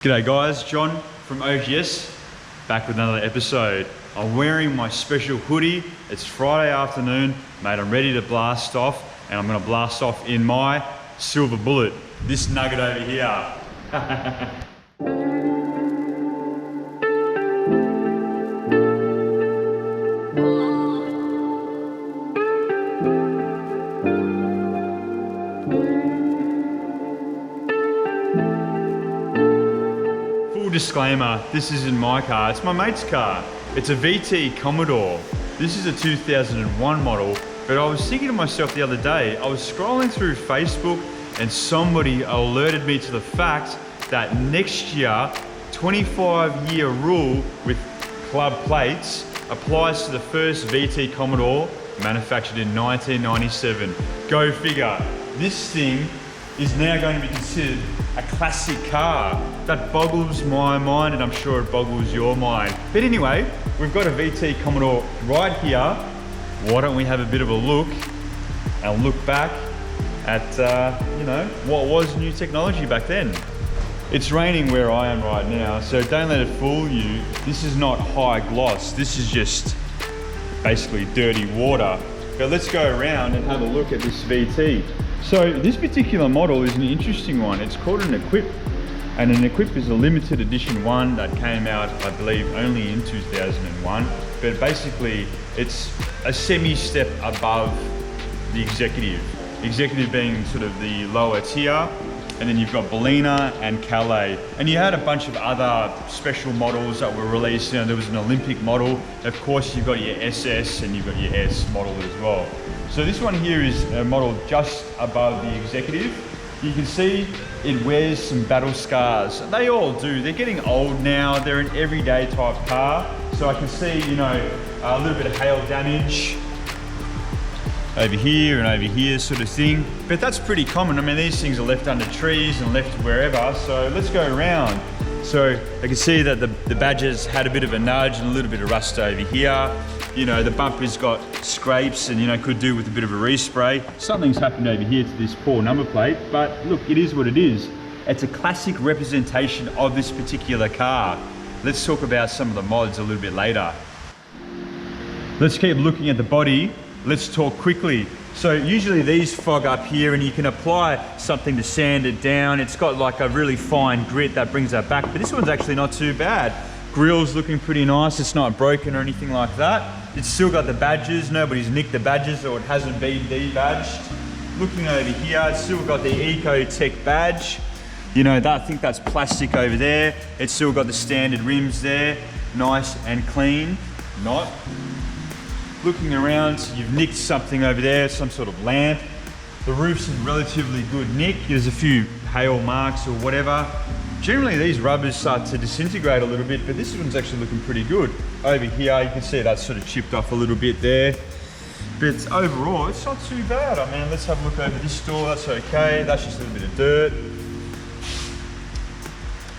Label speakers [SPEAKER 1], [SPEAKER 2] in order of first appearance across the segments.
[SPEAKER 1] G'day guys, John from OGS, back with another episode. I'm wearing my special hoodie. It's Friday afternoon, mate, I'm ready to blast off, and I'm gonna blast off in my Silver Bullet, this nugget over here. Disclaimer, this isn't my car, it's my mate's car. It's a VT Commodore. This is a 2001 model, but I was thinking to myself the other day, I was scrolling through Facebook and somebody alerted me to the fact that next year, 25-year rule with club plates applies to the first VT Commodore manufactured in 1997. Go figure. This thing is now going to be considered a classic car. That boggles my mind, and I'm sure it boggles your mind. But anyway, we've got a VT Commodore right here. Why don't we have a bit of a look and look back at, you know, what was new technology back then. It's raining where I am right now, so don't let it fool you. This is not high gloss. This is just basically dirty water. But let's go around and have a look at this VT. So this particular model is an interesting one. It's called an Equip, and an Equip is a limited edition one that came out, I believe, only in 2001. But basically, it's a semi-step above the Executive. Executive being sort of the lower tier, and then you've got Bellina and Calais. And you had a bunch of other special models that were released. You know, there was an Olympic model. Of course, you've got your SS and you've got your S model as well. So this one here is a model just above the Executive. You can see it wears some battle scars. They all do. They're getting old now. They're an everyday type car. So I can see, you know, a little bit of hail damage over here and over here sort of thing. But that's pretty common. I mean, these things are left under trees and left wherever. So let's go around. So I can see that the badges had a bit of a nudge and a little bit of rust over here. You know, the bumper's got scrapes and, you know, could do with a bit of a respray. Something's happened over here to this poor number plate, but look, it is what it is. It's a classic representation of this particular car. Let's talk about some of the mods a little bit later. Let's keep looking at the body. Let's talk quickly. So usually these fog up here and you can apply something to sand it down. It's got like a really fine grit that brings that back, but this one's actually not too bad. Grill's looking pretty nice. It's not broken or anything like that. It's still got the badges. Nobody's nicked the badges, or it hasn't been debadged. Looking over here, it's still got the Ecotech badge. You know, I think that's plastic over there. It's still got the standard rims there. Nice and clean. Not. Looking around, you've nicked something over there, some sort of lamp. The roof's in relatively good nick. There's a few hail marks or whatever. Generally these rubbers start to disintegrate a little bit, but this one's actually looking pretty good. Over here, you can see that's sort of chipped off a little bit there. But overall, it's not too bad. I mean, let's have a look over this door, that's okay. That's just a little bit of dirt.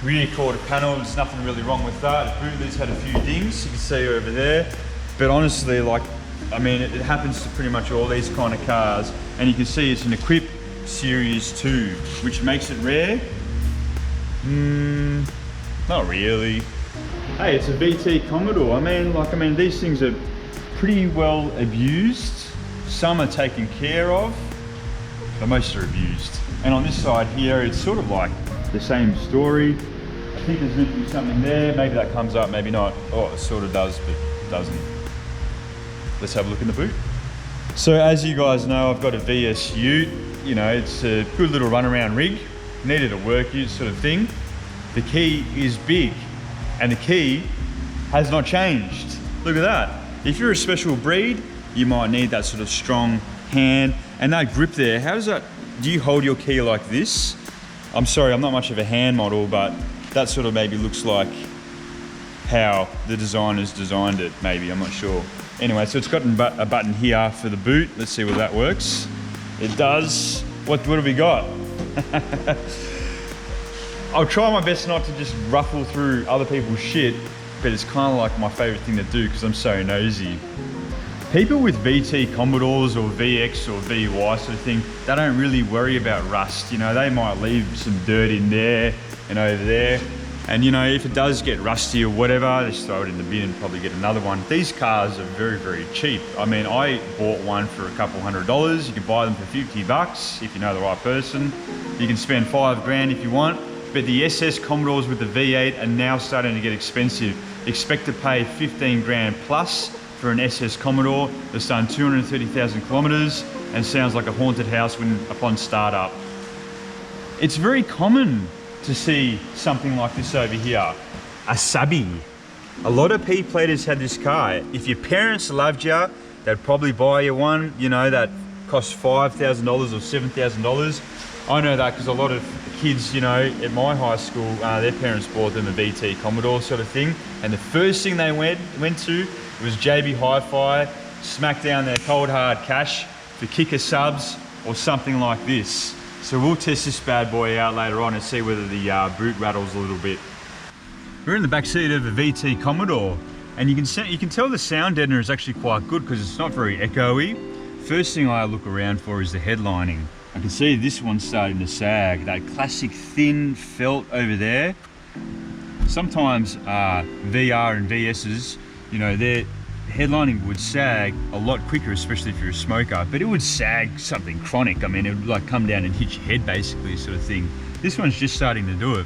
[SPEAKER 1] Rear quarter panel, there's nothing really wrong with that. The boot lid's had a few dings, you can see over there. But honestly, like, I mean, it happens to pretty much all these kind of cars. And you can see it's an Equip Series 2, which makes it rare. Not really. Hey, it's a VT Commodore. I mean, these things are pretty well abused. Some are taken care of, but most are abused. And on this side here, it's sort of like the same story. I think there's meant to be something there. Maybe that comes up, maybe not. Oh, it sort of does, but it doesn't. Let's have a look in the boot. So as you guys know, I've got a VS Ute. You know, it's a good little runaround rig. Needed a work ute sort of thing. The key is big, and the key has not changed. Look at that. If you're a special breed, you might need that sort of strong hand. And that grip there, how does that, do you hold your key like this? I'm sorry, I'm not much of a hand model, but that sort of maybe looks like how the designers designed it, maybe, I'm not sure. Anyway, so it's got a button here for the boot. Let's see whether that works. It does. What have we got? I'll try my best not to just ruffle through other people's shit, but it's kind of like my favorite thing to do because I'm so nosy. People with VT Commodores or VX or VY sort of thing, they don't really worry about rust. You know, they might leave some dirt in there and over there. And you know, if it does get rusty or whatever, just throw it in the bin and probably get another one. These cars are very, very cheap. I mean, I bought one for a couple $100. You can buy them for 50 bucks if you know the right person. You can spend 5 grand if you want. But the SS Commodores with the V8 are now starting to get expensive. Expect to pay 15 grand plus for an SS Commodore that's done 230,000 kilometers and sounds like a haunted house upon startup. It's very common to see something like this over here, a subby. A lot of P-platers had this car. If your parents loved you, they'd probably buy you one, you know, that costs $5,000 or $7,000. I know that because a lot of kids, you know, at my high school, their parents bought them a VT Commodore sort of thing. And the first thing they went to was JB Hi-Fi, smack down their cold hard cash for kicker subs or something like this. So we'll test this bad boy out later on and see whether the boot rattles a little bit. We're in the back seat of a VT Commodore, and you can tell the sound deadener is actually quite good because it's not very echoey. First thing I look around for is the headlining. I can see this one's starting to sag. That classic thin felt over there. Sometimes VR and VS's, you know, their headlining would sag a lot quicker, especially if you're a smoker, but it would sag something chronic. I mean, it would like come down and hit your head basically, sort of thing. This one's just starting to do it.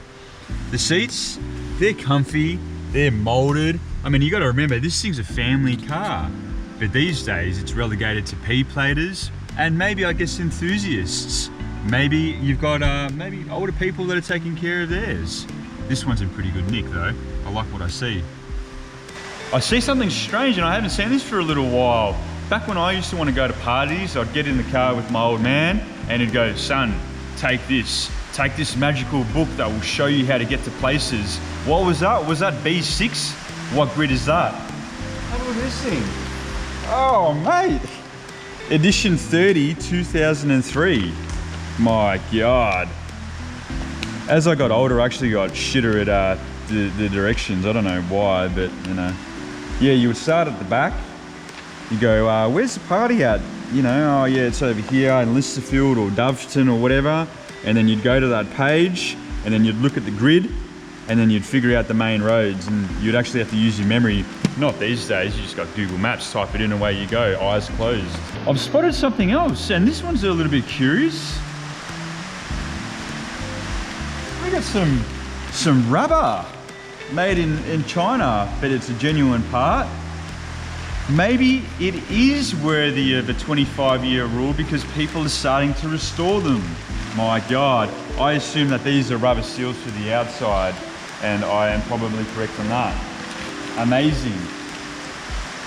[SPEAKER 1] The seats, they're comfy, they're molded. I mean, you got to remember, this thing's a family car, but these days it's relegated to P-platers and maybe, I guess, enthusiasts. Maybe you've got maybe older people that are taking care of theirs. This one's in pretty good nick though. I like what I see. I see something strange, and I haven't seen this for a little while. Back when I used to want to go to parties, I'd get in the car with my old man and he'd go, son, take this magical book that will show you how to get to places. What was that? Was that B6? What grid is that? How do we this thing? Oh, mate. Edition 30, 2003. My God. As I got older, I actually got shitter at the directions. I don't know why, but you know. Yeah, you would start at the back. You go, where's the party at? You know, oh yeah, it's over here in Listerfield or Doveton or whatever. And then you'd go to that page, and then you'd look at the grid, and then you'd figure out the main roads, and you'd actually have to use your memory. Not these days, you just got Google Maps, type it in, away you go, eyes closed. I've spotted something else, and this one's a little bit curious. We got some rubber made in China, but it's a genuine part. Maybe it is worthy of a 25-year rule because people are starting to restore them. My God, I assume that these are rubber seals for the outside, and I am probably correct on that. Amazing.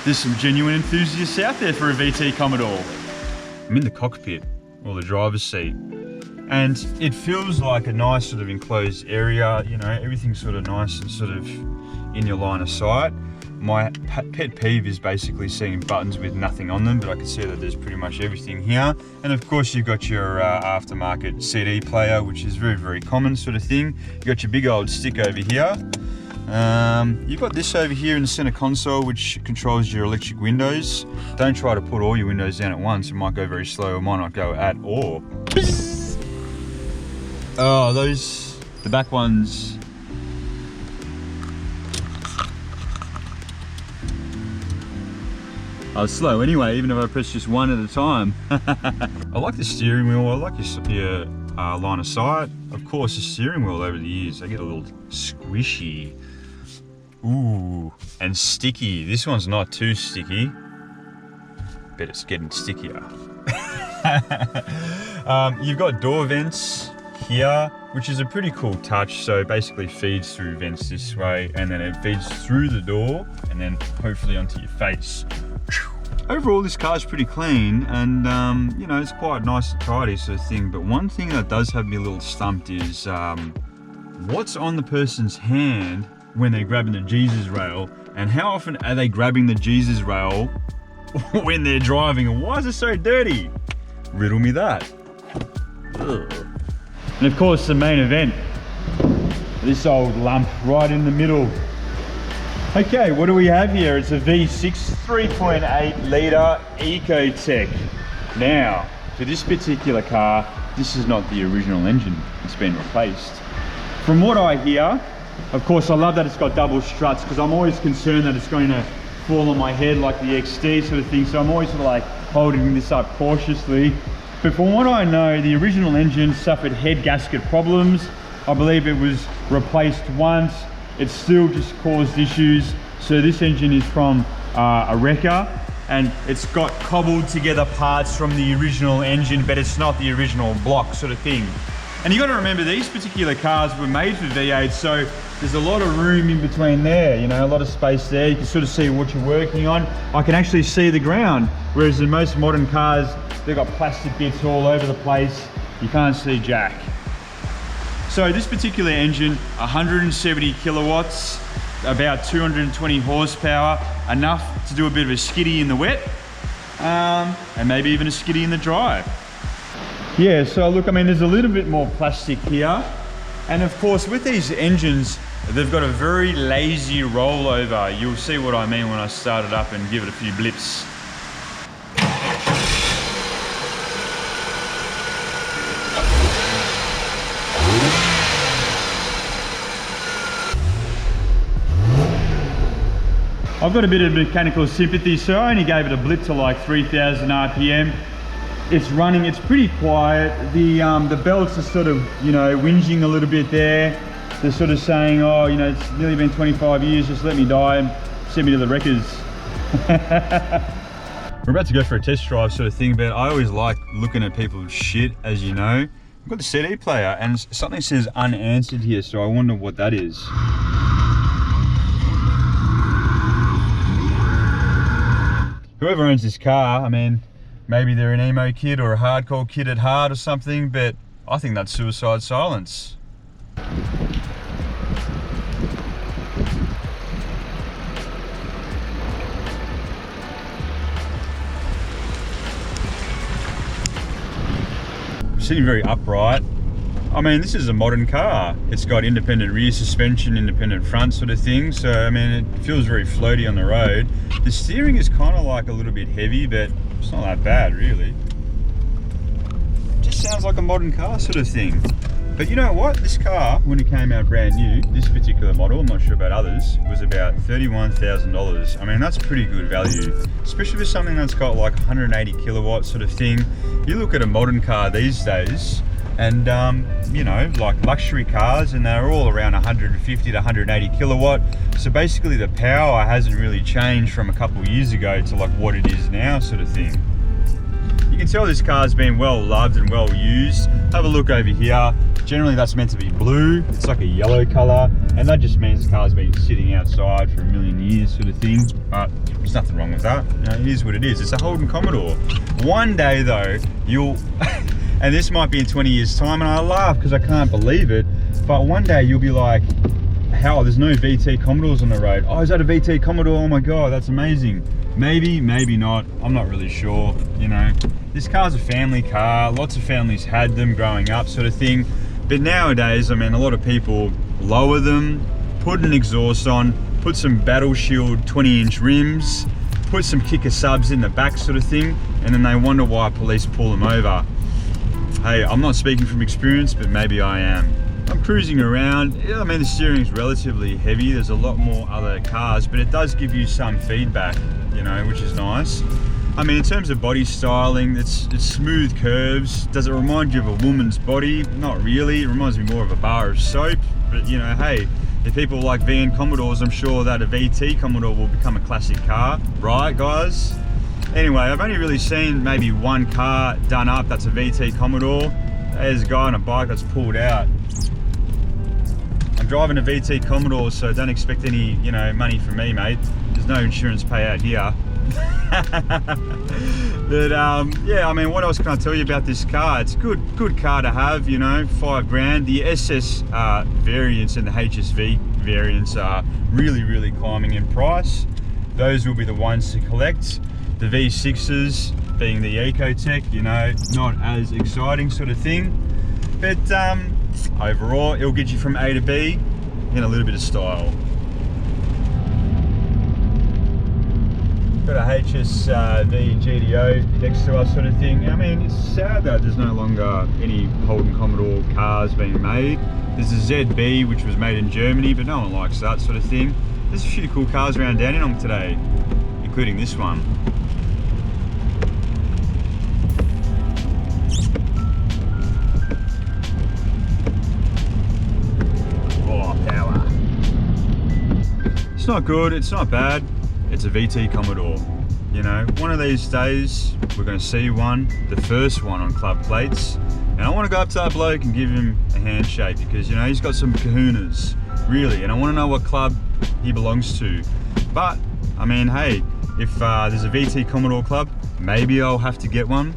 [SPEAKER 1] There's some genuine enthusiasts out there for a VT Commodore. I'm in the cockpit, or the driver's seat, and it feels like a nice sort of enclosed area. You know, everything's sort of nice and sort of in your line of sight. My pet peeve is basically seeing buttons with nothing on them, but I can see that there's pretty much everything here. And of course you've got your aftermarket CD player, which is very, very common sort of thing. You've got your big old stick over here. You've got this over here in the center console, which controls your electric windows. Don't try to put all your windows down at once. It might go very slow, it might not go at all. Oh, the back ones. I was slow anyway, even if I press just one at a time. I like the steering wheel, I like your line of sight. Of course, the steering wheel over the years, they get a little squishy. Ooh, and sticky. This one's not too sticky, but it's getting stickier. You've got door vents here, which is a pretty cool touch. So it basically feeds through vents this way, and then it feeds through the door, and then hopefully onto your face. Overall, this car is pretty clean, and you know, it's quite nice and tidy sort of thing. But one thing that does have me a little stumped is what's on the person's hand when they're grabbing the Jesus rail, and how often are they grabbing the Jesus rail when they're driving, and why is it so dirty? Riddle me that. Ugh. And of course, the main event, this old lump right in the middle. Okay, what do we have here? It's a V6 3.8 litre Ecotec. Now, for this particular car, this is not the original engine. It's been replaced. From what I hear, Of course, I love that it's got double struts because I'm always concerned that it's going to fall on my head like the XD sort of thing. So I'm always sort of like holding this up cautiously. But from what I know, the original engine suffered head gasket problems. I believe it was replaced once. It still just caused issues. So this engine is from a wrecker, and it's got cobbled together parts from the original engine, but it's not the original block sort of thing. And you got to remember, these particular cars were made for V8, so there's a lot of room in between there, you know, a lot of space there. You can sort of see what you're working on. I can actually see the ground, whereas in most modern cars, they've got plastic bits all over the place. You can't see jack. So this particular engine, 170 kilowatts, about 220 horsepower, enough to do a bit of a skiddy in the wet, and maybe even a skiddy in the dry. Yeah, so look, I mean, there's a little bit more plastic here. And of course, with these engines, they've got a very lazy rollover. You'll see what I mean when I start it up and give it a few blips. I've got a bit of mechanical sympathy, so I only gave it a blip to like 3,000 RPM. It's running, it's pretty quiet. The belts are sort of, you know, whinging a little bit there. They're sort of saying, oh, you know, it's nearly been 25 years, just let me die and send me to the wreckers. We're about to go for a test drive sort of thing, but I always like looking at people's shit, as you know. I've got the CD player and something says unanswered here, so I wonder what that is. Whoever owns this car, I mean, maybe they're an emo kid or a hardcore kid at heart or something, but I think that's suicide silence. Sitting very upright. I mean, this is a modern car. It's got independent rear suspension, independent front sort of thing. So, I mean, it feels very floaty on the road. The steering is kind of like a little bit heavy, but it's not that bad, really. It just sounds like a modern car sort of thing. But you know what? This car, when it came out brand new, this particular model, I'm not sure about others, was about $31,000. I mean, that's pretty good value, especially with something that's got like 180 kilowatts sort of thing. You look at a modern car these days, and you know, like luxury cars, and they're all around 150 to 180 kilowatt. So basically the power hasn't really changed from a couple of years ago to like what it is now sort of thing. You can tell this car's been well loved and well used. Have a look over here. Generally that's meant to be blue. It's like a yellow color, and that just means the car's been sitting outside for a million years sort of thing. But there's nothing wrong with that. You know, it is what it is. It's a Holden Commodore. One day though, you'll and this might be in 20 years time, and I laugh because I can't believe it, but one day you'll be like, how, there's no VT Commodores on the road. Oh, is that a VT Commodore? Oh my God, that's amazing. Maybe, maybe not, I'm not really sure, you know. This car's a family car, lots of families had them growing up sort of thing, but nowadays, I mean, a lot of people lower them, put an exhaust on, put some Battle Shield 20-inch rims, put some kicker subs in the back sort of thing, and then they wonder why police pull them over. Hey, I'm not speaking from experience, but maybe I am. I'm cruising around. I mean, the steering's relatively heavy. There's a lot more other cars, but it does give you some feedback, you know, which is nice. I mean, in terms of body styling, it's smooth curves. Does it remind you of a woman's body? Not really. It reminds me more of a bar of soap. But, you know, hey, if people like VN Commodores, I'm sure that a VT Commodore will become a classic car. Right, guys? Anyway, I've only really seen maybe one car done up that's a VT Commodore. There's a guy on a bike that's pulled out. I'm driving a VT Commodore, so don't expect any, you know, money from me, mate. There's no insurance payout here. But yeah, I mean, what else can I tell you about this car? It's a good car to have, you know, $5,000. The SS variants and the HSV variants are really climbing in price. Those will be the ones to collect. The V6s being the Ecotech, you know, not as exciting sort of thing, but overall it'll get you from A to B in a little bit of style. Got a HSV GTO next to us sort of thing. I mean, it's sad that there's no longer any Holden Commodore cars being made. There's a ZB, which was made in Germany, but no one likes that sort of thing. There's a few cool cars around Dandenong today, including this one. Oh, power. It's not good, it's not bad. It's a VT Commodore. You know, one of these days, we're gonna see one, the first one on club plates. And I wanna go up to that bloke and give him a handshake because, you know, he's got some kahunas, really. And I wanna know what club he belongs to. But, I mean, hey, if there's a VT Commodore club, maybe I'll have to get one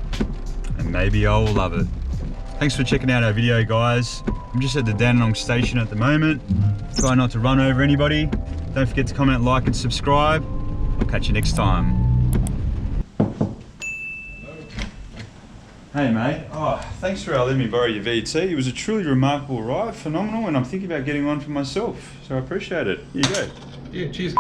[SPEAKER 1] and maybe I'll love it. Thanks for checking out our video, guys. I'm just at the Dandenong station at the moment. Try not to run over anybody. Don't forget to comment, like, and subscribe. I'll catch you next time. Hey mate, thanks for letting me borrow your VT. It was a truly remarkable ride, phenomenal, and I'm thinking about getting one for myself. So I appreciate it. Here you go.
[SPEAKER 2] Yeah, cheers.